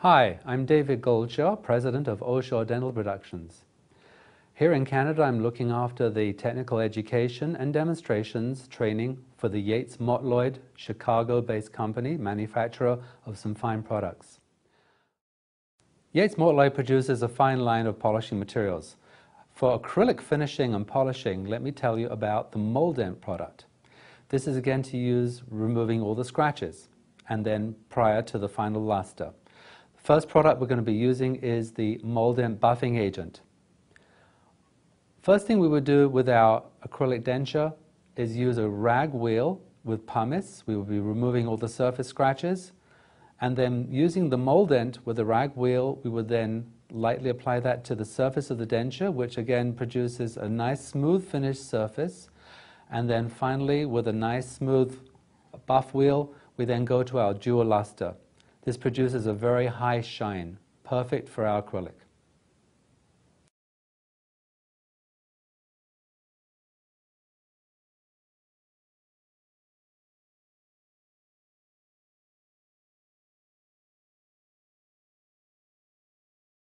Hi, I'm David Goldshaw, President of Oshaw Dental Productions. Here in Canada, I'm looking after the technical education and demonstrations training for the Yates Motloid, Chicago-based company, manufacturer of some fine products. Yates Motloid produces a fine line of polishing materials. For acrylic finishing and polishing, let me tell you about the Moldent product. This is again to use removing all the scratches and then prior to the final luster. The first product we're going to be using is the Moldent Buffing Agent. First thing we would do with our acrylic denture is use a rag wheel with pumice. We will be removing all the surface scratches, and then using the Moldent with the rag wheel, we would then lightly apply that to the surface of the denture, which again produces a nice smooth finished surface. And then finally, with a nice smooth buff wheel, we then go to our Dual-Lustre. This produces a very high shine, perfect for our acrylic.